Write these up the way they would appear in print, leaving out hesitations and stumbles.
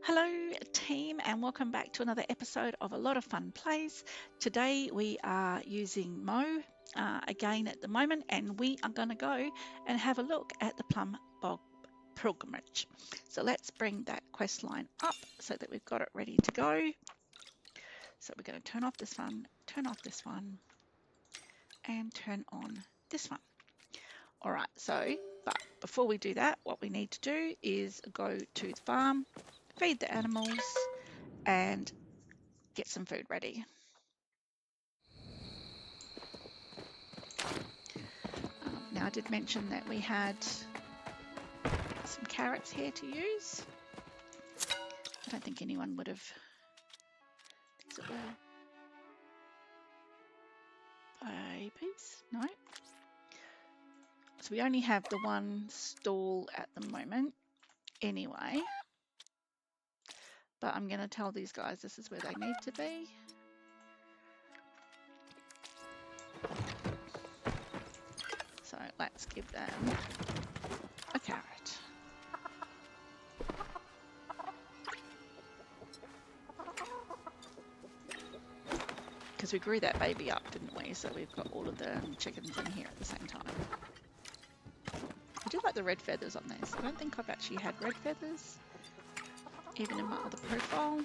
Hello team and welcome back to another episode of A Lot of Fun Plays. Today we are using Mo again at the moment, and we are going to go and have a look at the Plumehound Pilgrimage. So let's bring that quest line up so that we've got it ready to go. So we're going to turn off this one, and turn on this one. Alright, but before we do that, what we need to do is go to the farm, feed the animals, and get some food ready. Now I did mention that we had some carrots here to use. I don't think anyone would have. These are all babies, no. So we only have the one stall at the moment anyway. But I'm going to tell these guys this is where they need to be. So let's give them a carrot. Because we grew that baby up, didn't we? So we've got all of the chickens in here at the same time. I do like the red feathers on this. I don't think I've actually had red feathers, even in my other profile.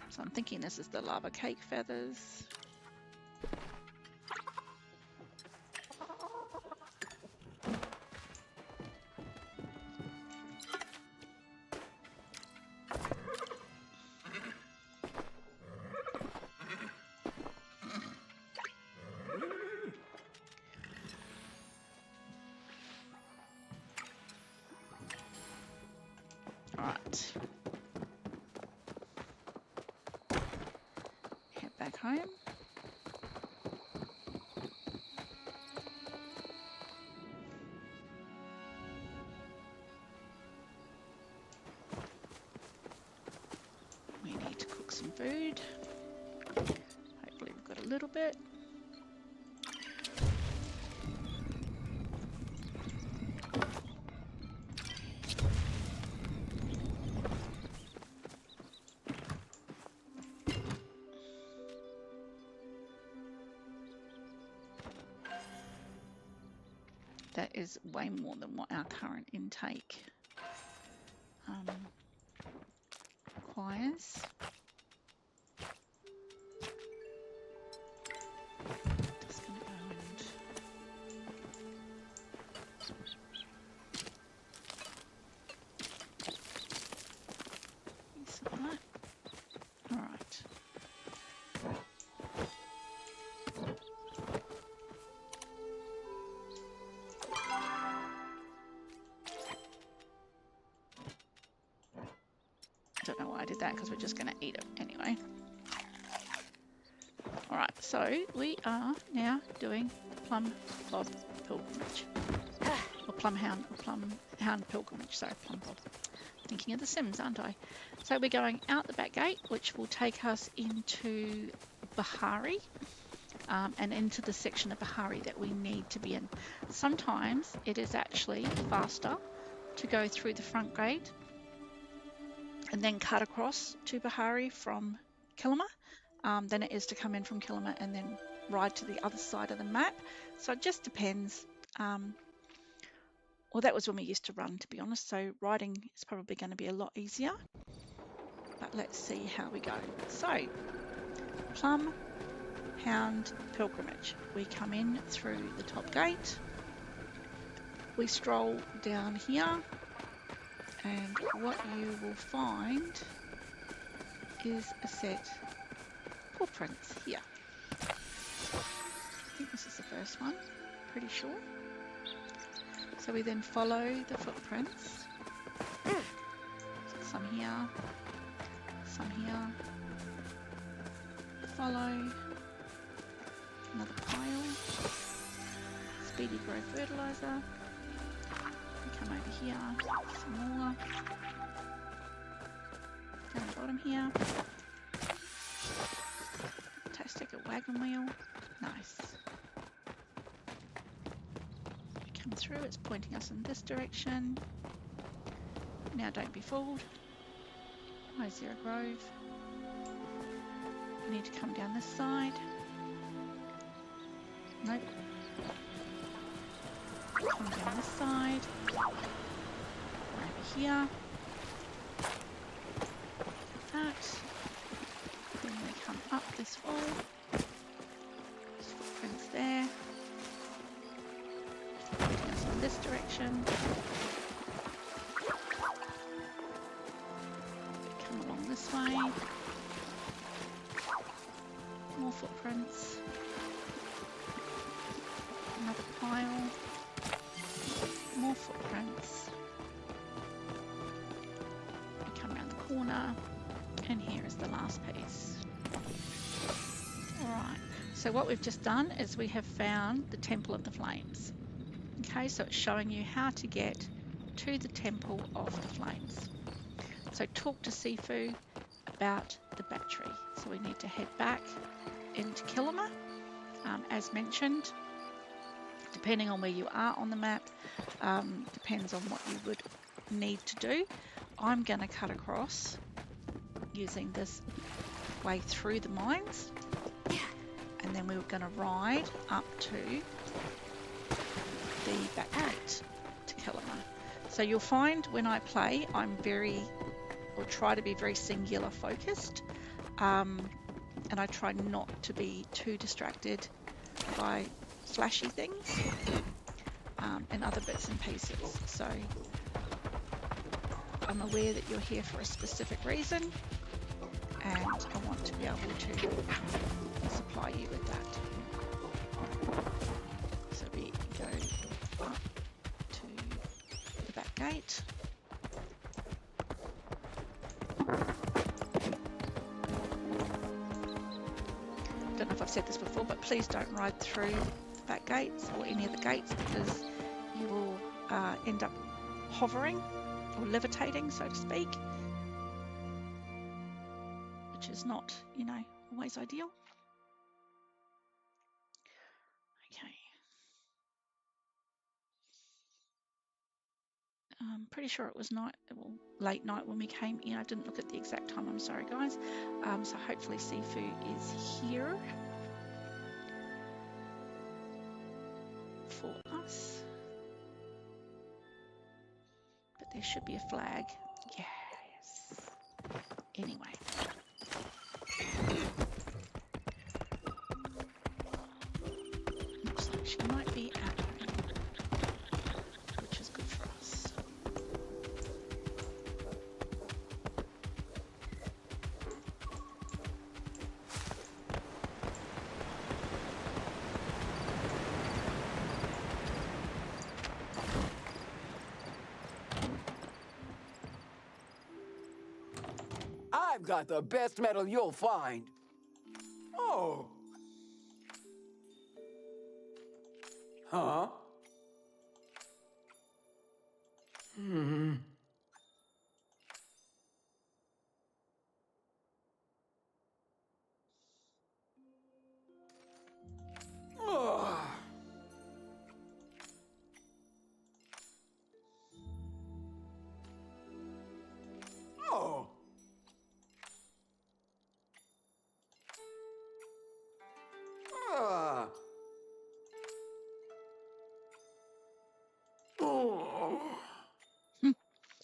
So I'm thinking this is the lava cake feathers. Alright. Head back home. We need to cook some food. Hopefully we've got a little bit. That is way more than what our current intake requires. Just going to go and use some of that. All right. I don't know why I did that, because we're just going to eat it anyway. Alright, so we are now doing the Plumehound Pilgrimage. Or Plumehound Pilgrimage, sorry, Plumehound. Thinking of The Sims, aren't I? So we're going out the back gate, which will take us into Bahari, and into the section of Bahari that we need to be in. Sometimes it is actually faster to go through the front gate and then cut across to Bahari from Kilima than it is to come in from Kilima and then ride to the other side of the map. So it just depends. Well, that was when we used to run, to be honest. So riding is probably going to be a lot easier. But let's see how we go. So, Plumehound Pilgrimage. We come in through the top gate. We stroll down here. And what you will find is a set of footprints here. I think this is the first one, pretty sure. So we then follow the footprints. So some here, follow another pile, speedy grow fertilizer. Come over here, some more. Down the bottom here. Fantastic, a wagon wheel. Nice. We come through, it's pointing us in this direction. Now don't be fooled. Why Zero Grove? I need to come down this side. Nope. Come down this side. Over here. Like that. Then we come up this wall. There's footprints there. Goes in this direction. Come along this way. More footprints. Another pile. More footprints. We come around the corner, and here is the last piece. Alright, so what we've just done is we have found the Temple of the Flames. Okay, so it's showing you how to get to the Temple of the Flames. So talk to Sifuu about the battery. So we need to head back into Kilima, as mentioned. Depending on where you are on the map, depends on what you would need to do. I'm going to cut across using this way through the mines, and then we were going to ride up to the back gate to Kilima. So you'll find when I play, I'm try to be very singular focused, and I try not to be too distracted by flashy things and other bits and pieces. So I'm aware that you're here for a specific reason, and I want to be able to supply you with that. So we go up to the back gate. Don't know if I've said this before, but please don't ride through the back gates or any of the gates, because you will end up hovering or levitating, so to speak, which is not, always ideal. Okay. I'm pretty sure it was late night when we came in. I didn't look at the exact time. I'm sorry, guys. So hopefully Sifuu is here for us. But there should be a flag. Yes. Anyway. Looks like she might be at home, which is good for us. I've got the best metal you'll find. Oh. Huh? Hmm. Oh. Oh. Ah. Oh.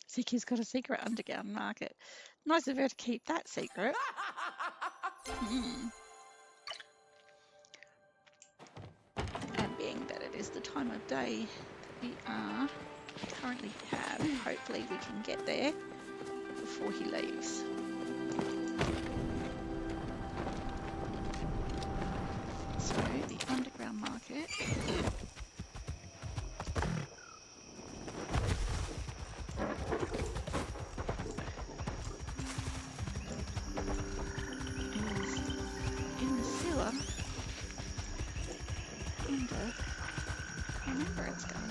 Zeki's got a secret underground market. Nice of her to keep that secret. And being that it is the time of day that we currently have, hopefully we can get there before he leaves. So the underground market is in the sewer. And I remember it's going.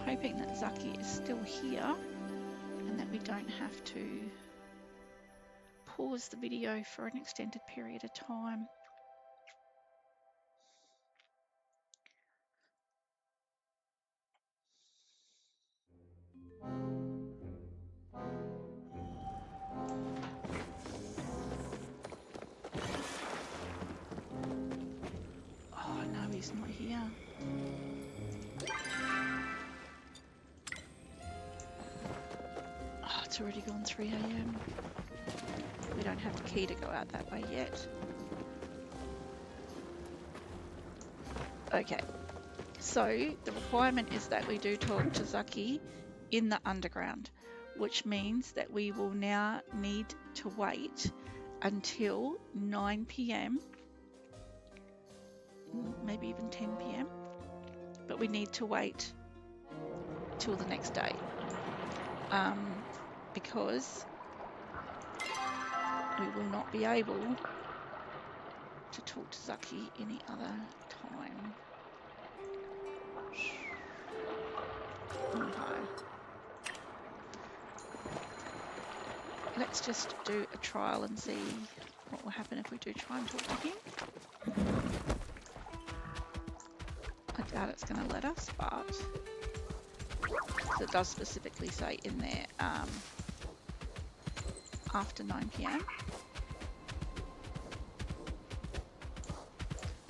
hoping that Zeki is still here and that we don't have to pause the video for an extended period of time. Oh no, he's not here. Oh, it's already gone 3 AM. We don't have the key to go out that way yet. Okay, so the requirement is that we do talk to Zeki in the underground, which means that we will now need to wait until 9 PM, maybe even 10 PM, but we need to wait till the next day because we will not be able to talk to Zeki any other time. Okay. Let's just do a trial and see what will happen if we do try and talk to him. I doubt it's going to let us, but it does specifically say in there after 9 PM.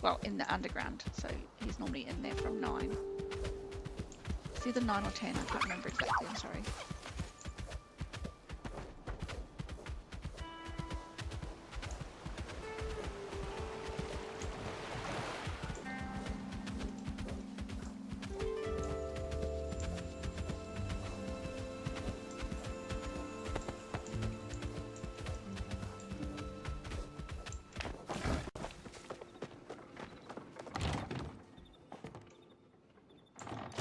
Well, in the underground, so he's normally in there from 9. It's either 9 or 10, I can't remember exactly, I'm sorry.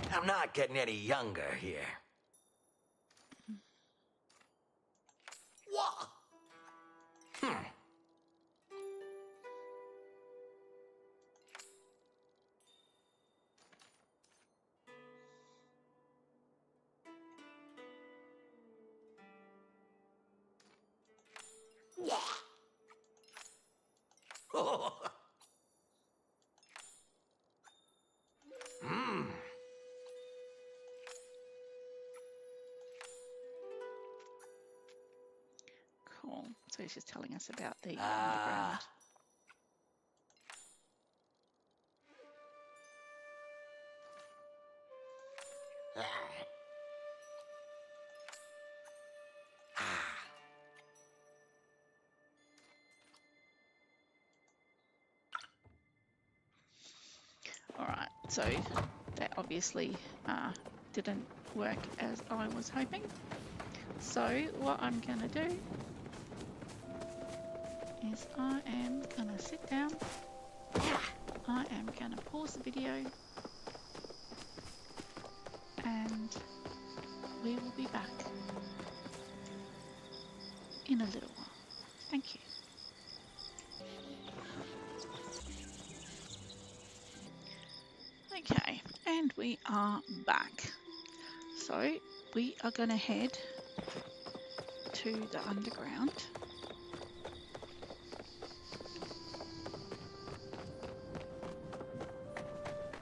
I'm not getting any younger here. What? Oh. Cool. So he's just telling us about the underground. Alright, so that obviously didn't work as I was hoping. So what I'm going to do is I am going to sit down, I am going to pause the video, and we will be back in a little while. Thank you. Okay, and we are back. So we are going to head to the underground.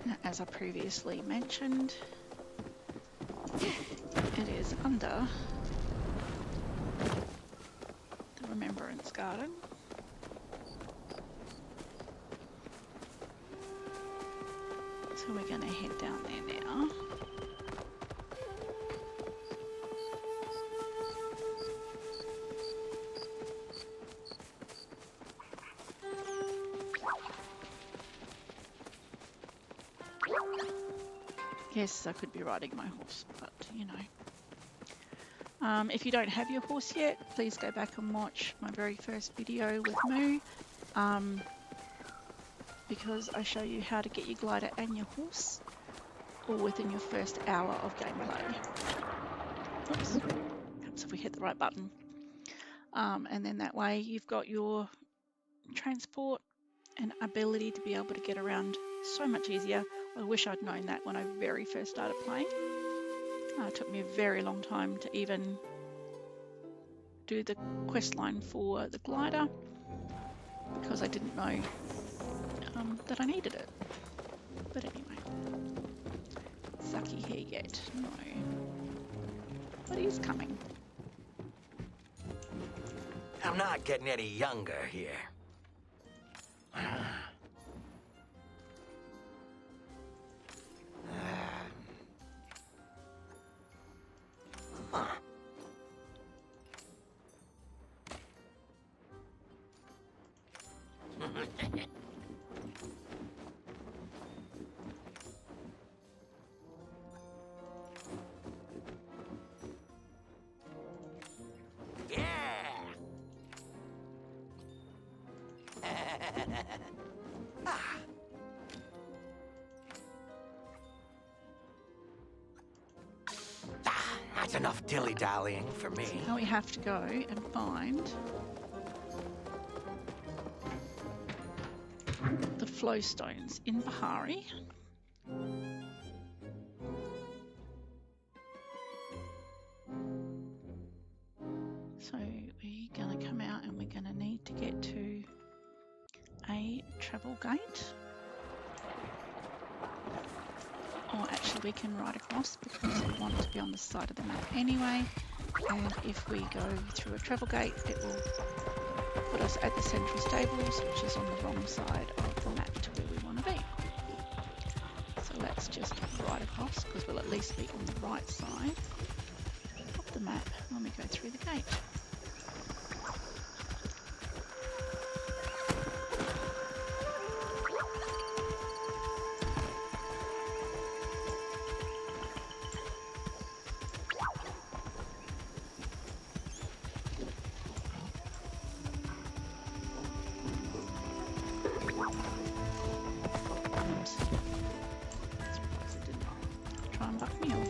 Now, as I previously mentioned, it is under the Remembrance Garden. So we're going to head down there now. Yes, I could be riding my horse, but you know. If you don't have your horse yet, please go back and watch my very first video with Moo, because I show you how to get your glider and your horse all within your first hour of gameplay. Oops, perhaps if we hit the right button. And then that way you've got your transport and ability to be able to get around so much easier. I wish I'd known that when I very first started playing. It took me a very long time to even do the quest line for the glider because I didn't know that I needed it. But anyway, Zeki here yet? No. But he's coming. I'm not getting any younger here. That's enough dilly-dallying for me. Now we have to go and find the Flowstones in Bahari. So we're going to come out and we're going to need to get to a travel gate. Or actually we can ride across because we want to be on the side of the map anyway. And if we go through a travel gate, it will put us at the central stables, which is on the wrong side of the map to where we want to be. So let's just ride across because we'll at least be on the right side of the map when we go through the gate. Try and buck me off.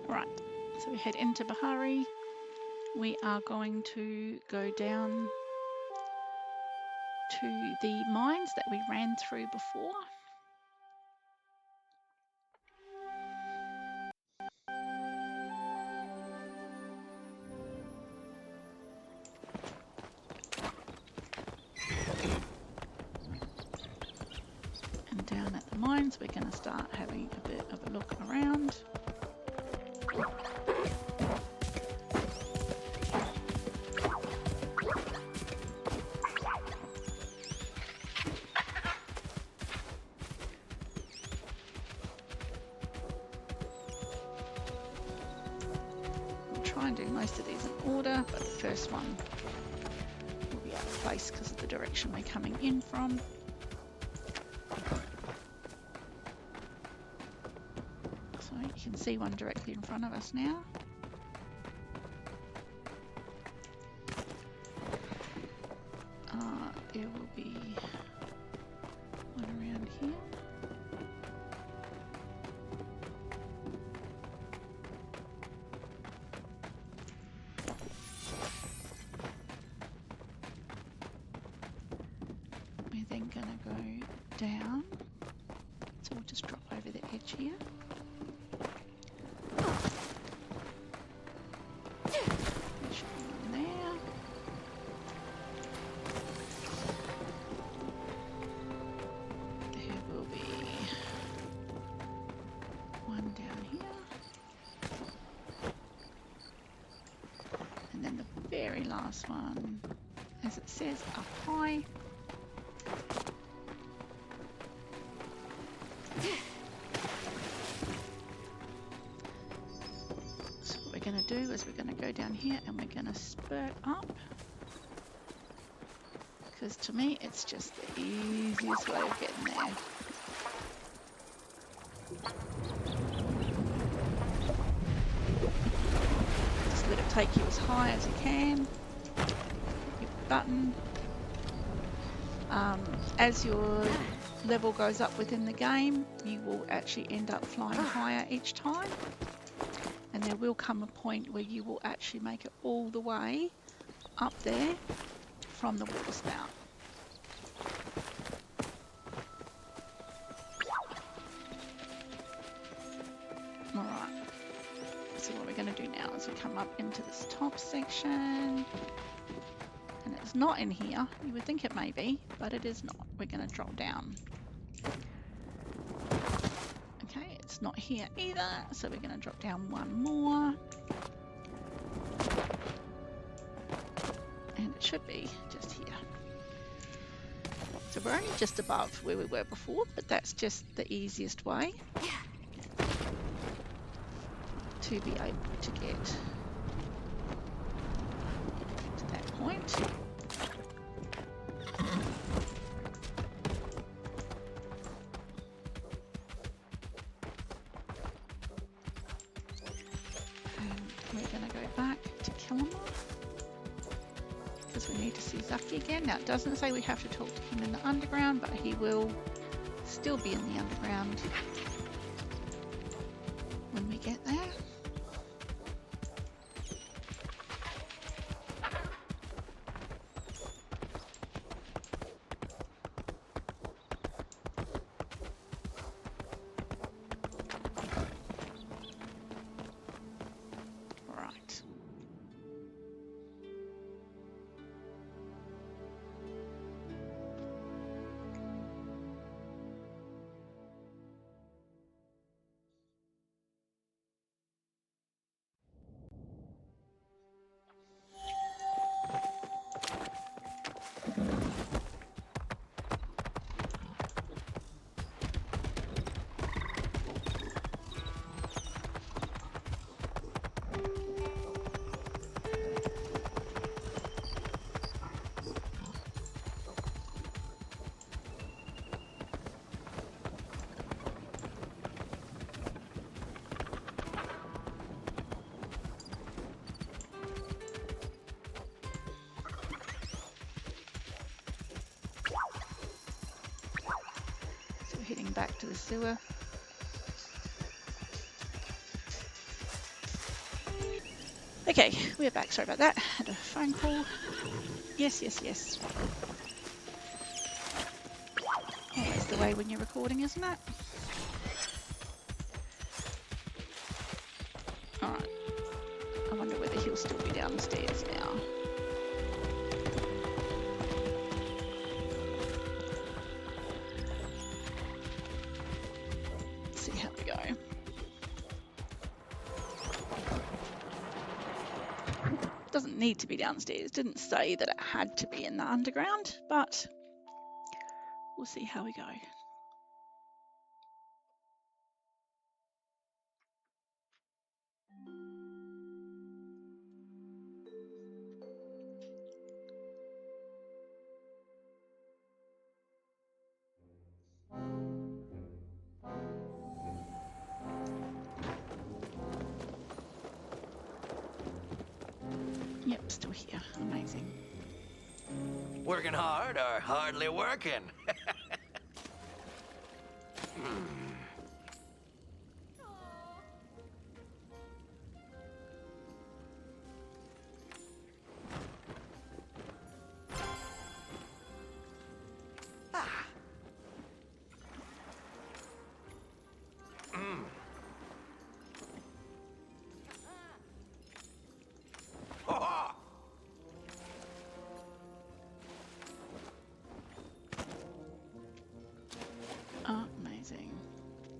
Right, so we head into Bahari. We are going to go down to the mines that we ran through before. And down at the mines, we're going to start having a bit of a look around. Try and do most of these in order, but the first one will be out of place because of the direction we're coming in from. So you can see one directly in front of us now. There will be one around here. We're then going to go down, so we'll just drop over the edge here. There should be one there. There will be one down here. And then the very last one, as it says, up high. So what we're going to do is we're going to go down here and we're going to spurt up, because to me it's just the easiest way of getting there. Just let it take you as high as you can. Hit your button. As your level goes up within the game, you will actually end up flying higher each time. And there will come a point where you will actually make it all the way up there from the water spout. Alright, so what we're going to do now is we come up into this top section, and it's not in here. You would think it may be, but it is not. We're going to drop down. Okay, it's not here either, so we're going to drop down one more. And it should be just here. So we're only just above where we were before, but that's just the easiest way to be able to get to that point. And we're going to go back to Kilima because we need to see Zeki again. Now it doesn't say we have to talk to him in the underground, but he will still be in the underground when we get there. Heading back to the sewer. Okay, we're back. Sorry about that. Had a phone call. Yes. Always the way when you're recording, isn't it? Alright. I wonder whether he'll still be downstairs now. See how we go. Doesn't need to be downstairs. Didn't say that it had to be in the underground, but we'll see how we go. Yep, still here. Amazing. Working hard or hardly working? Amazing.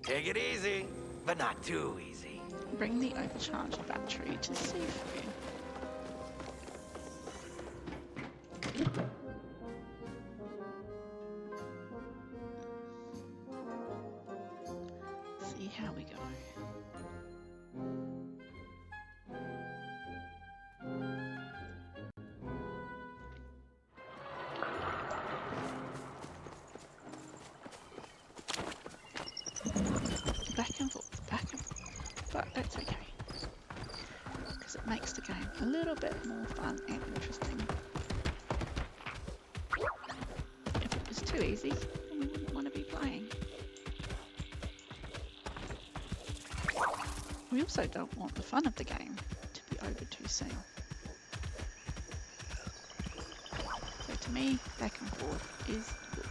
Take it easy, but not too easy. Bring the overcharged battery to Sifuu. See how we go. Back and forth, but that's okay, because it makes the game a little bit more fun and interesting. If it was too easy, then we wouldn't want to be playing. We also don't want the fun of the game to be over too soon. So to me, back and forth is good.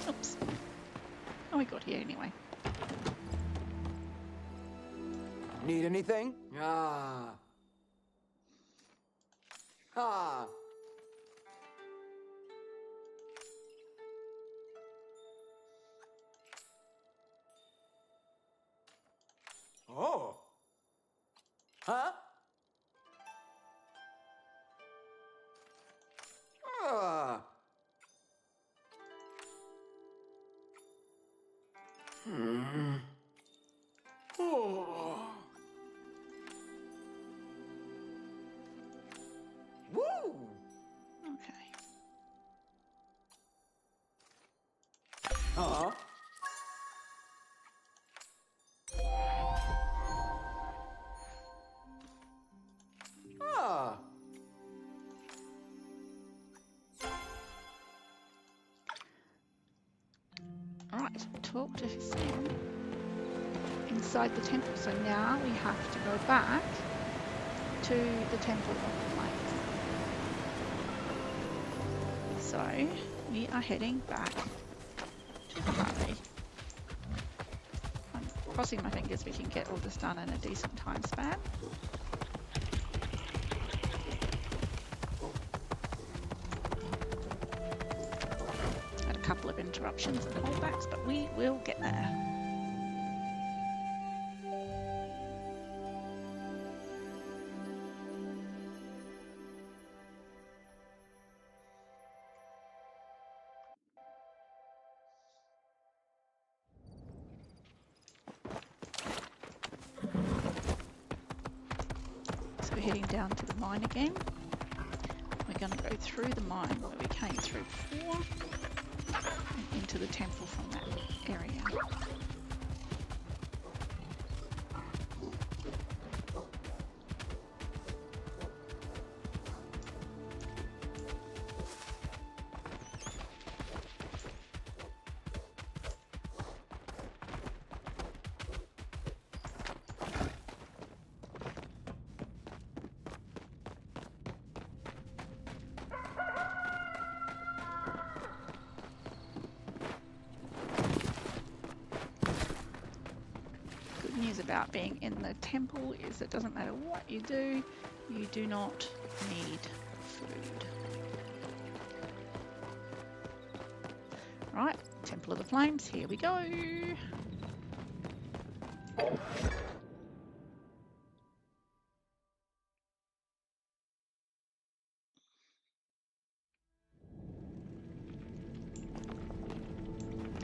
Oops. Oh, we got here anyway. Need anything? Ah. Ah. Oh. Huh? Ah. Hmm. Oh. Woo! Okay. Uh-huh. Ah. Alright, talk to Sam inside the temple. So now we have to go back to the Temple of the Flames. So we are heading back to Bahari. I'm crossing my fingers we can get all this done in a decent time span. Had a couple of interruptions and holdbacks, but we will get there. So we're heading down to the mine again. We're going to go through the mine where we came through before and into the temple from that area. About being in the temple is it doesn't matter what you do not need food. Right, Temple of the Flames, here we go.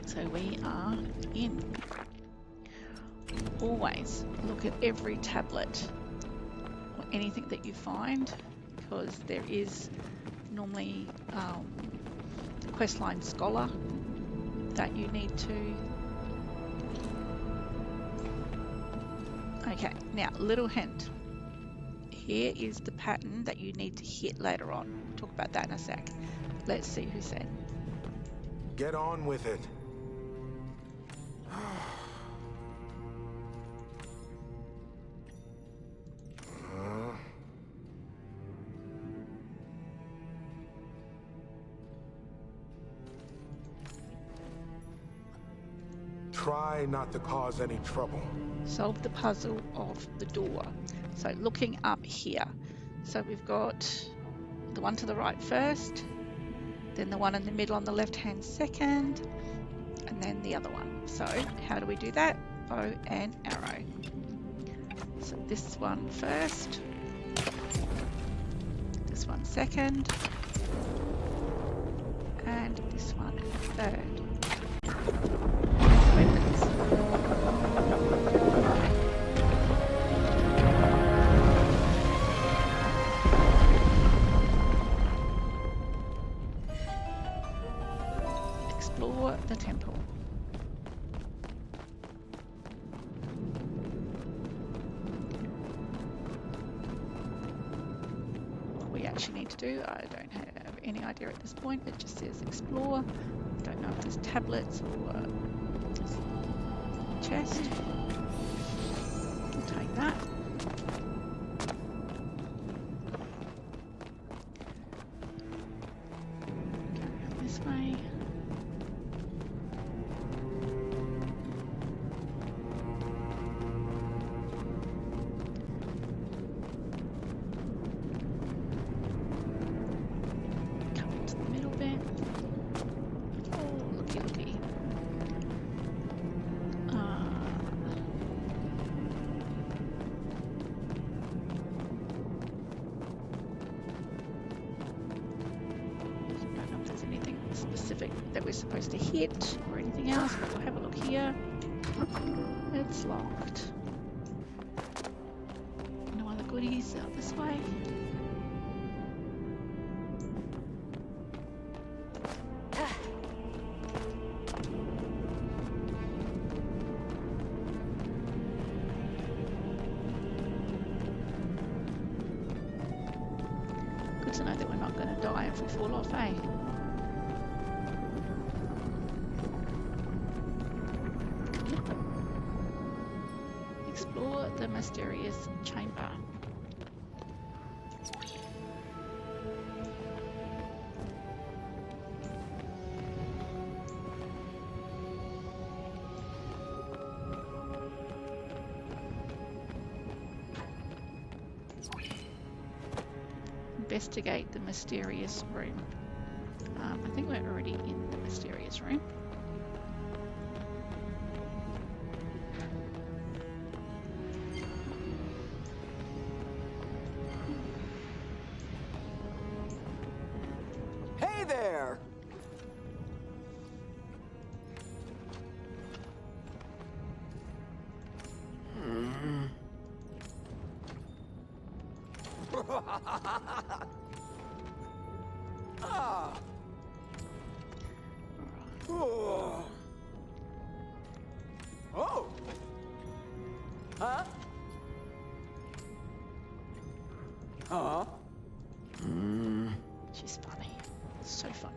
So we are in. Always look at every tablet or anything that you find, because there is normally a questline scholar that you need to. Okay, now little hint. Here is the pattern that you need to hit later on. We'll talk about that in a sec. Let's see who said. Get on with it. Try not to cause any trouble. Solve the puzzle of the door. So looking up here. So we've got the one to the right first, then the one in the middle on the left hand second, and then the other one. So how do we do that? Bow and arrow. So this one first, this one second, and this one third. Weapons. explore the temple. What we actually need to do, I don't have any idea at this point. It just says explore. I don't know if there's tablets or chest. We'll take that. This way. Come into the middle bit. Oh, looky, looky. Specific that we're supposed to hit or anything else, but we'll have a look here. It's locked. No other goodies out this way. Good to know that we're not going to die if we fall off, eh? Explore the mysterious chamber. Investigate the mysterious room. I think we're already in the mysterious room. Hey there! Ah. Oh. Oh. Huh? Huh? She's funny. So funny.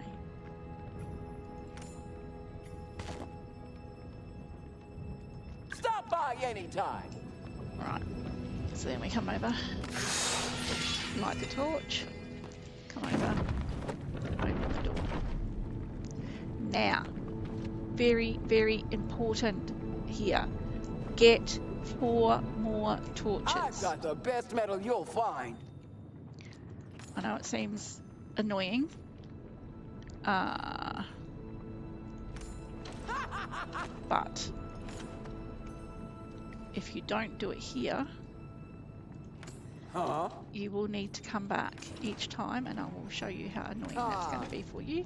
Stop by anytime. Right. So then we come over. Light the torch. Come over. Open the door. Now, very, very important here. Get 4 more torches. I've got the best metal you'll find. I know it seems annoying. But if you don't do it here, Huh? you will need to come back each time, and I will show you how annoying that's going to be for you.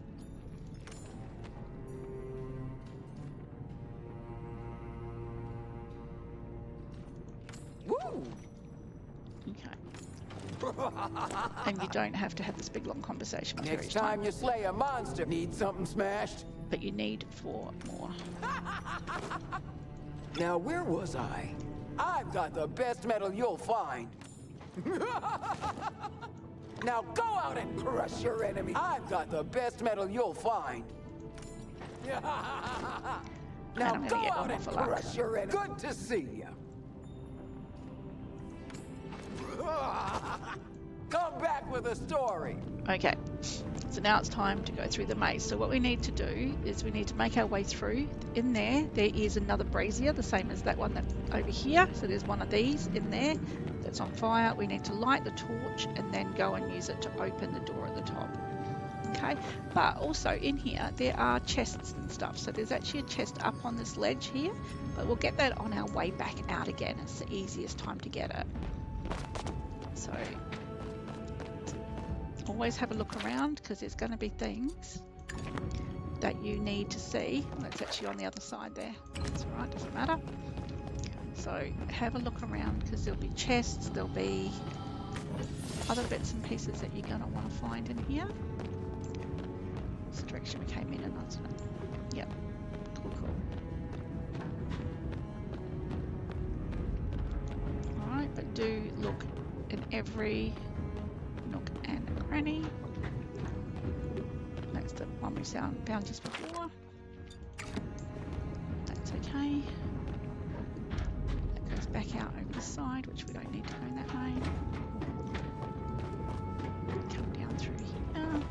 Woo! Okay. And you don't have to have this big long conversation with her Next each time you slay a monster, need something smashed? but you need 4 more. Now where was I? I've got the best metal you'll find. Now go out and crush your enemy. I've got the best metal you'll find. Now I'm gonna go get out one and more for luck. crush your enemy. Good to see you. Come back with a story. Okay, so now it's time to go through the maze. So what we need to do is we need to make our way through. In there is another brazier, the same as that one that's over here. So there's one of these in there that's on fire. We need to light the torch and then go and use it to open the door at the top. Okay, but also in here there are chests and stuff. So there's actually a chest up on this ledge here, but we'll get that on our way back out again. It's the easiest time to get it. So always have a look around, because there's going to be things that you need to see. Well, it's actually on the other side there. That's all right, doesn't matter. So have a look around, because there'll be chests, there'll be other bits and pieces that you're going to want to find in here. It's the direction we came in, and that's it. Yep. Cool. Alright, but do look in every nook and cranny. That's the one we found just before. That's okay. That goes back out over the side, which we don't need to go in that way. Come down through here.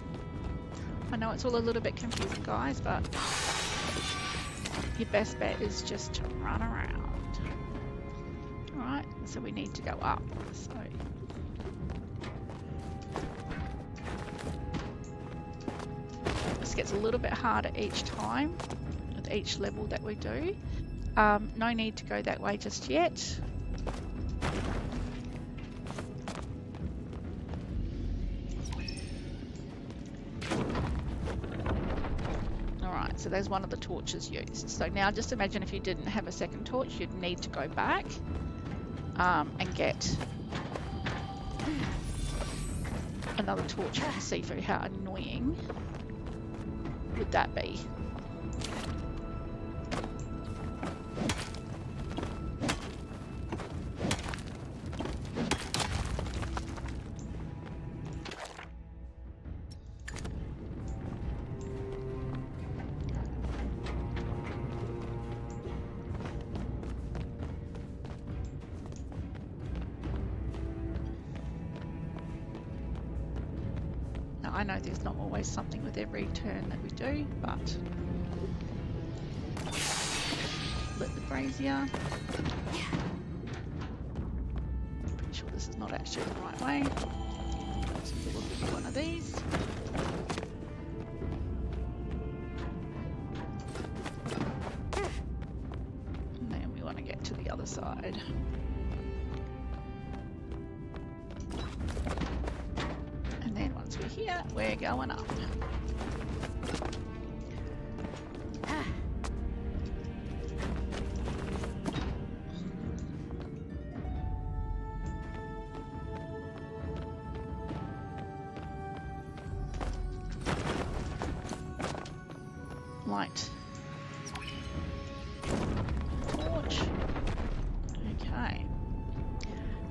I know it's all a little bit confusing, guys, but your best bet is just to run around. Alright, so we need to go up. So this gets a little bit harder each time with each level that we do. No need to go that way just yet. Alright, so there's one of the torches used. So now just imagine if you didn't have a second torch, you'd need to go back and get another torch from Sifuu. How annoying would that be? I know there's not always something with every turn that we do, but lit the brazier. Pretty sure this is not actually the right way. So we'll give you one of these. And then we want to get to the other side. Here, we're going up. Light. Torch. Okay.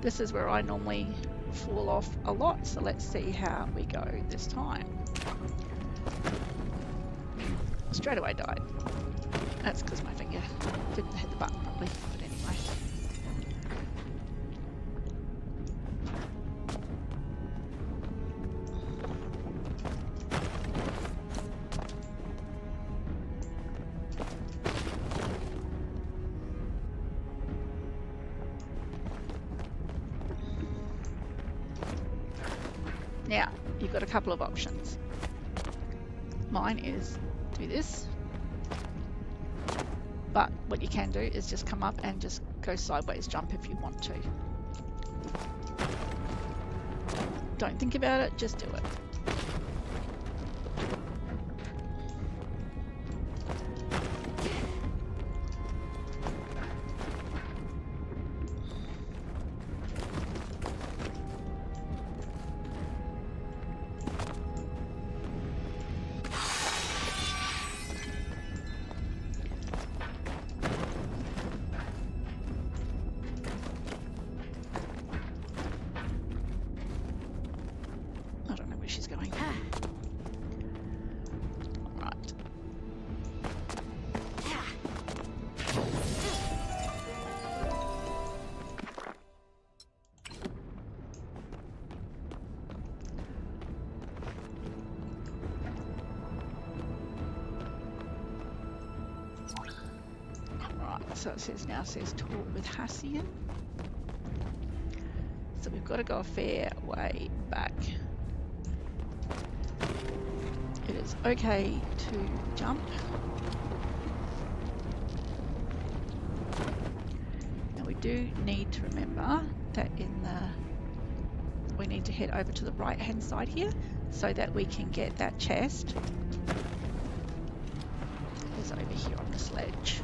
This is where I normally fall off a lot, so let's see how we go this time. Straight away died. That's because my finger didn't hit the button properly, but anyway. Now, you've got a couple of options. Mine is do this, but what you can do is just come up and just go sideways jump if you want to. Don't think about it, just do it. She's going. Right. Right, so it says now talk with Hassian. So we've got to go a fair way back. It is okay to jump. Now we do need to remember that we need to head over to the right hand side here so that we can get that chest. It's over here on the sledge.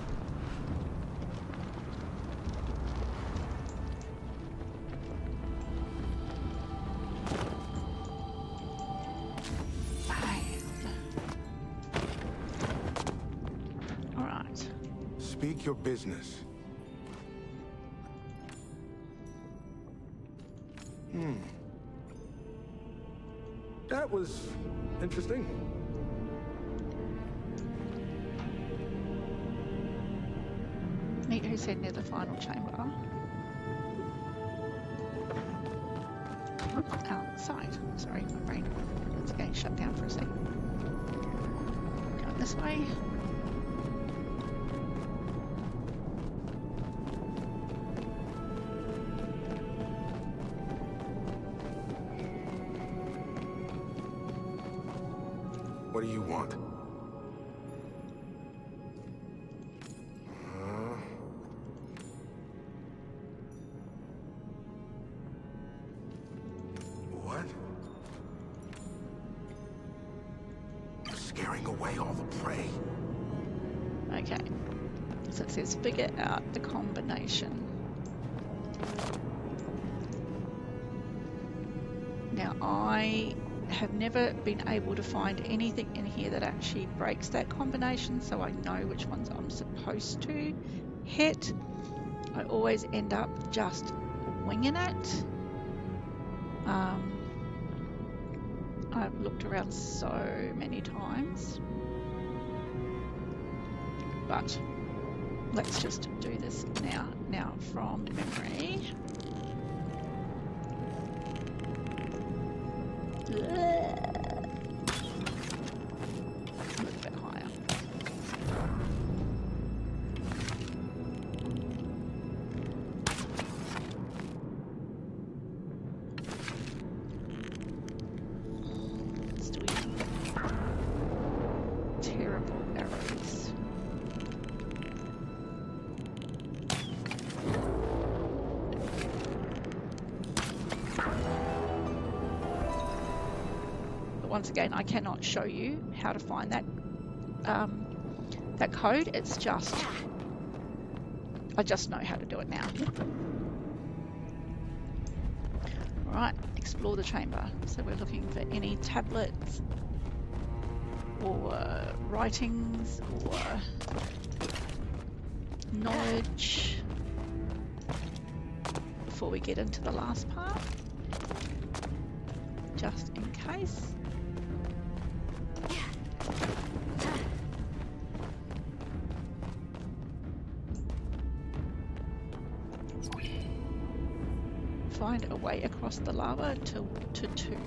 Speak your business. That was interesting. Meet who said near the final chamber. Outside. Sorry, my brain is getting shut down for a sec. Going this way. What do you want? What? You're scaring away all the prey. Okay. So it says figure out the combination. Now I have never been able to find anything in here that actually breaks that combination, so I know which ones I'm supposed to hit. I always end up just winging it. I've looked around so many times, but let's just do this now. Now from memory. A little bit higher. Still using terrible arrows. Once again, I cannot show you how to find that that code. It's just, I just know how to do it now. Alright, explore the chamber. So we're looking for any tablets or writings or knowledge before we get into the last part, just in case. Find a way across the lava to 2.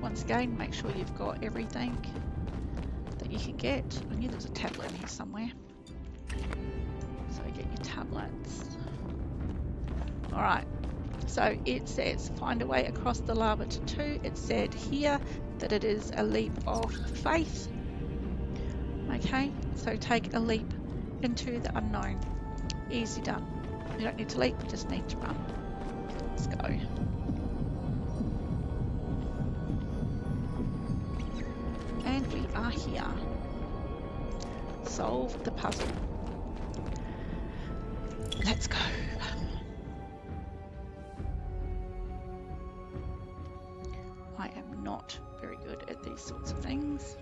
Once again, make sure you've got everything that you can get. I knew there was a tablet in here somewhere. So get your tablets. Alright, so it says find a way across the lava to 2. It said here that it is a leap of faith. Okay, so take a leap into the unknown. Easy done. You don't need to leap, you just need to run. Let's go. And we are here. Solve the puzzle. Let's go. I am not very good at these sorts of things.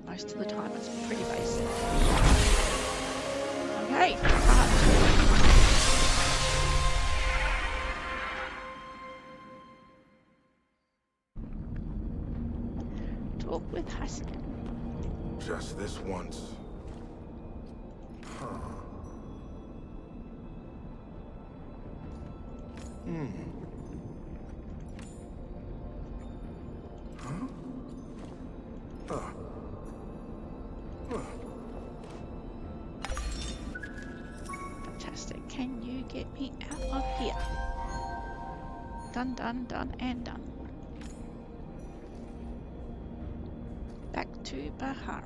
Most of the time it's pretty basic. Okay, talk with Hassan. Just this once. Huh. Huh? Fantastic. Can you get me out of here? Done, done, done, and done. Back to Bahari.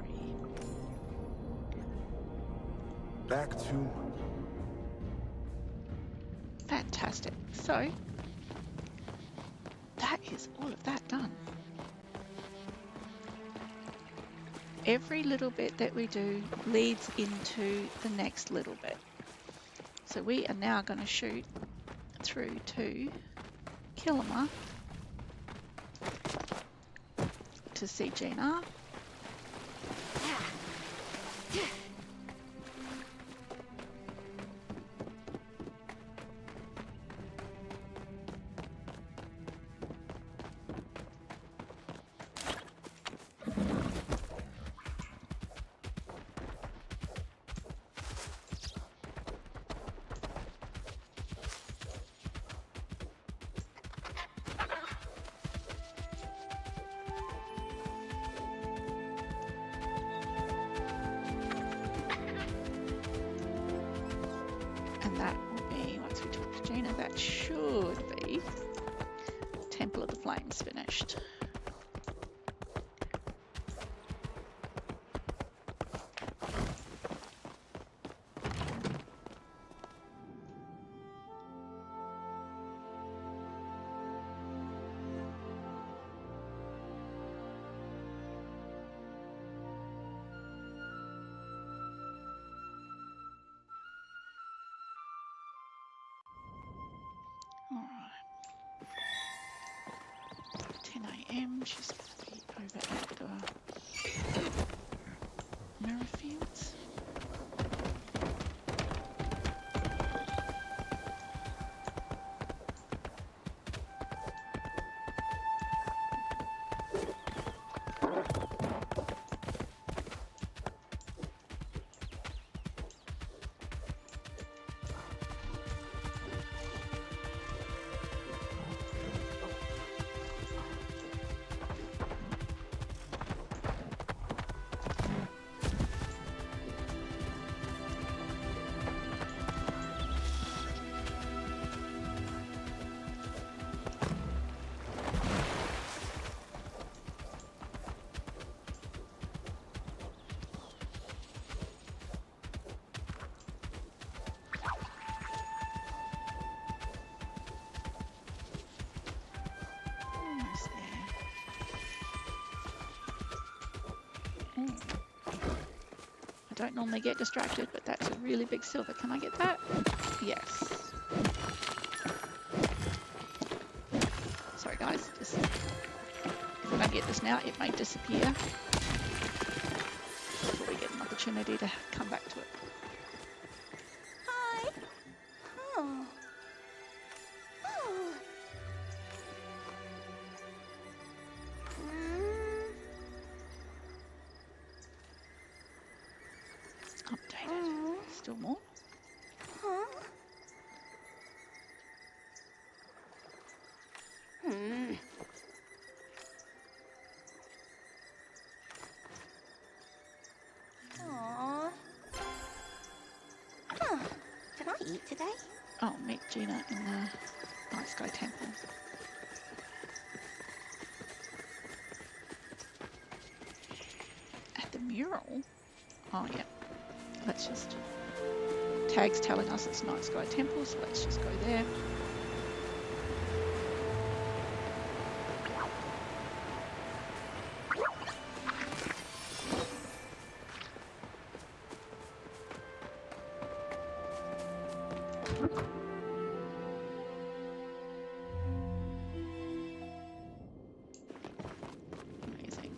Back to... Fantastic. So, that is all of that done. every little bit that we do leads into the next little bit. So we are now going to shoot through to Kilima to see Jina. And that will be, once we talk to Jina, that should be Temple of the Flames finished. Alright. 10 AM, she's going to be over at Mirror Fields. Almost there. I don't normally get distracted, but that's a really big silver. Can I get that? Yes. Sorry guys, just if I don't get this now, it may disappear before we get an opportunity to come back to it. Hi. Oh. Oh. Updated. Still more? Huh? Hmm. Aww. Huh. Did I eat today? Oh, meet Jina in the Night Sky Temple. At the mural? Oh, yeah. Let's just... Tag's telling us it's Night Sky Temple, so let's just go there. Amazing.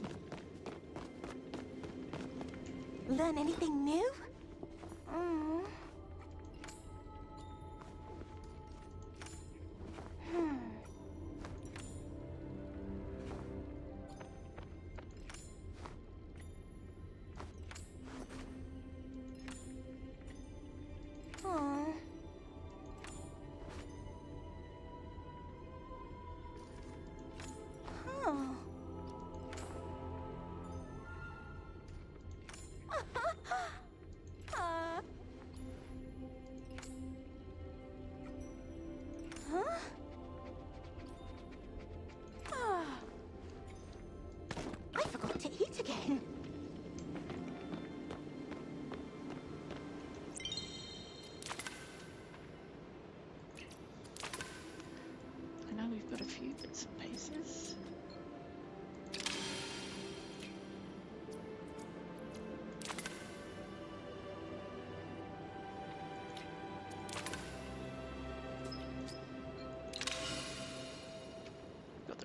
Learn anything new? Mm. Hmm. Aw. Oh.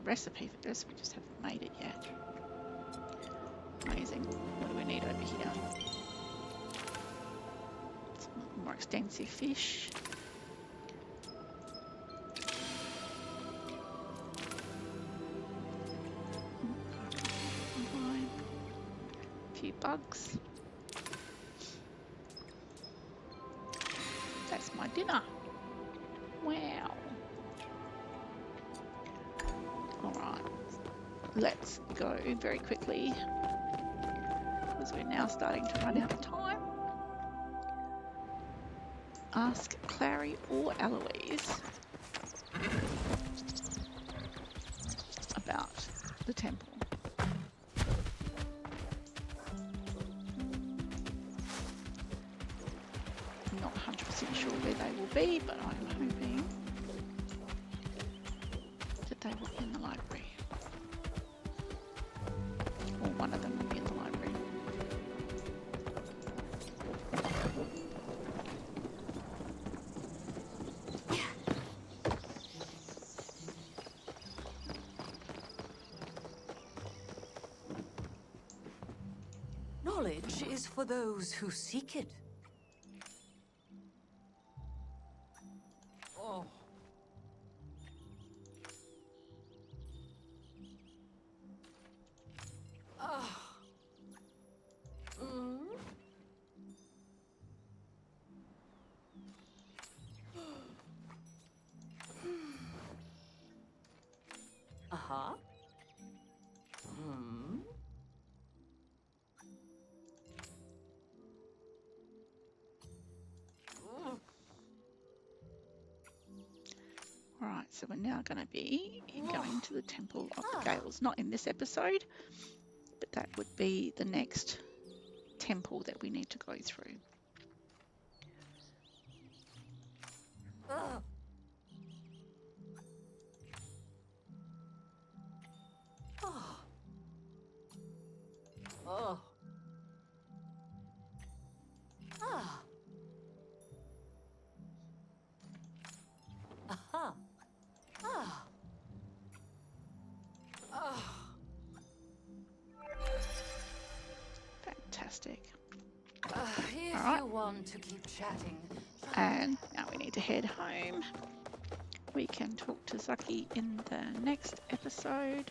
recipe for this, we just haven't made it yet. Amazing. What do we need over here? Some more extensive fish. A few bugs. That's my dinner. Wow. Alright, let's go very quickly because we're now starting to run out of time. Ask Caleri or Eloise about the temple. I'm not 100% sure where they will be, but I'm hoping that they will be in the library. Or one of them will be in the library. Knowledge is for those who seek it. Oh. Uh-huh. Alright, so we're now going to be going to the Temple of the Gales. Not in this episode, but that would be the next temple that we need to go through. Fantastic. If Alright. you want to keep chatting. And now we need to head home. We can talk to Zeki in the next episode.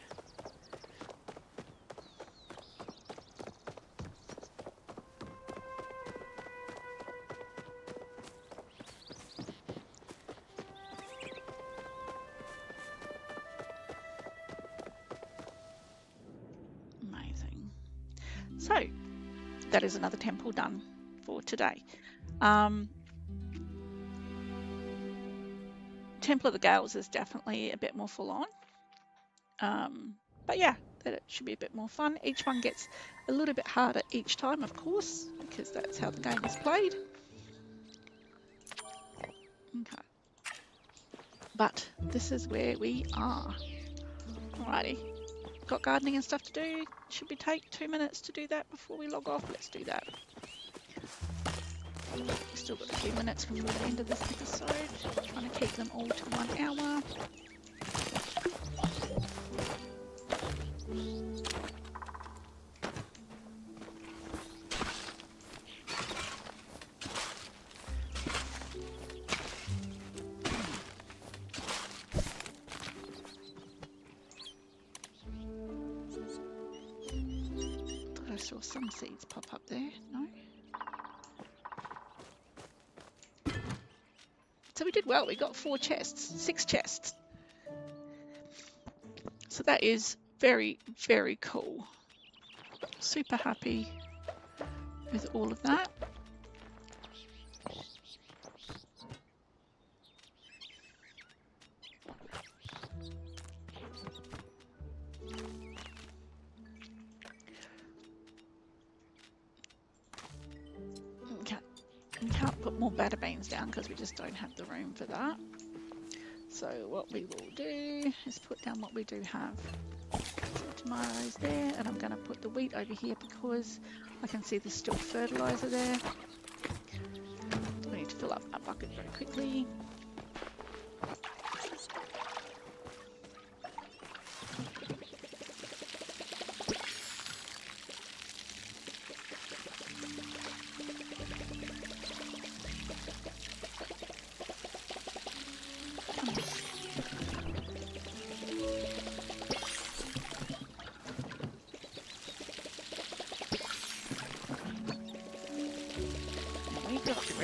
Amazing. So, that is another temple done for today. Temple of the Gales is definitely a bit more full on. But yeah, it should be a bit more fun. Each one gets a little bit harder each time, of course, because that's how the game is played. Okay. But this is where we are. Alrighty. Got gardening and stuff to do. Should we take 2 minutes to do that before we log off? Let's do that. Still got a few minutes from the end of this episode. Trying to keep them all to 1 hour. Thought I saw some seeds pop up there. No? So we did well, we got 6 chests. So that is very, very cool. Super happy with all of that. We can't put more batter beans down because we just don't have the room for that. So what we will do is put down what we do have. Some tomatoes there, and I'm going to put the wheat over here because I can see there's still fertilizer there. We need to fill up our bucket very quickly.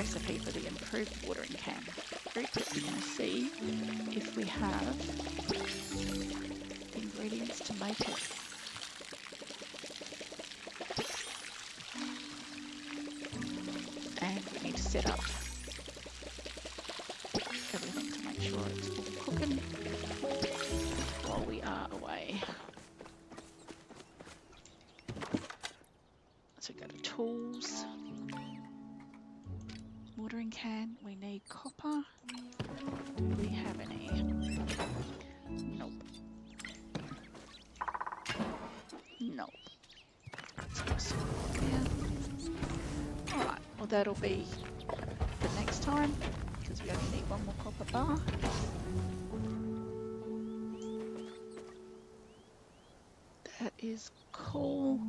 recipe for the improved watering can. Fruit. We're going to see if we have the ingredients to make it. And we need to set up everything to make sure it's all cooking while we are away. So go to tools, watering can, we need copper. Do we have any? Nope. Nope. So alright, well that'll be for next time because we only need one more copper bar. That is cool.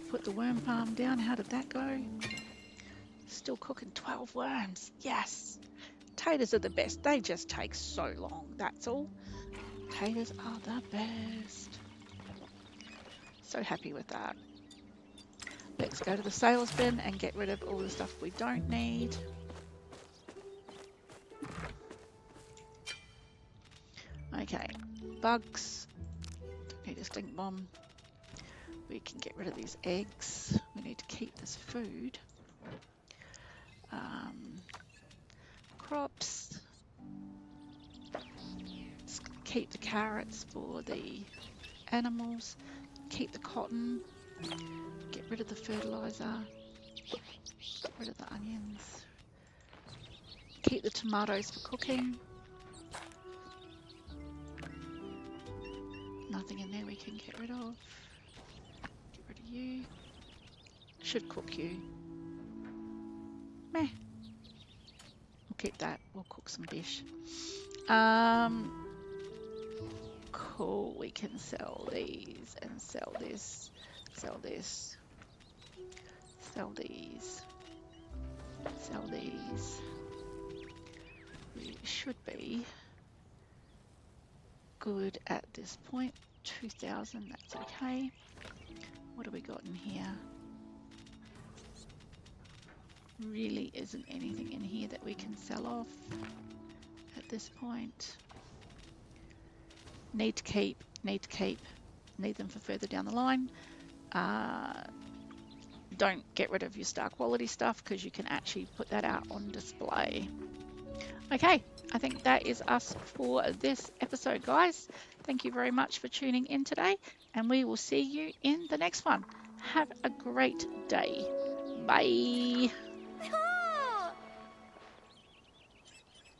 Put the worm farm down. How did that go? Still cooking 12 worms. Yes. Taters are the best. They just take so long. That's all. Taters are the best. So happy with that. Let's go to the sales bin and get rid of all the stuff we don't need. Okay. Bugs. Don't need a stink bomb. We can get rid of these eggs. We need to keep this food. Crops. Let's keep the carrots for the animals. Keep the cotton. Get rid of the fertilizer. Get rid of the onions. Keep the tomatoes for cooking. Nothing in there we can get rid of. Get rid of you. Should cook you. Meh. We'll keep that. We'll cook some fish. Cool. We can sell these and sell this. Sell this. Sell these. Sell these. We should be good at this point. 2,000, that's okay. What have we got in here? Really isn't anything in here that we can sell off at this point. Need to keep, need them for further down the line. Don't get rid of your star quality stuff because you can actually put that out on display. Okay, I think that is us for this episode, guys. Thank you very much for tuning in today, and we will see you in the next one. Have a great day. Bye.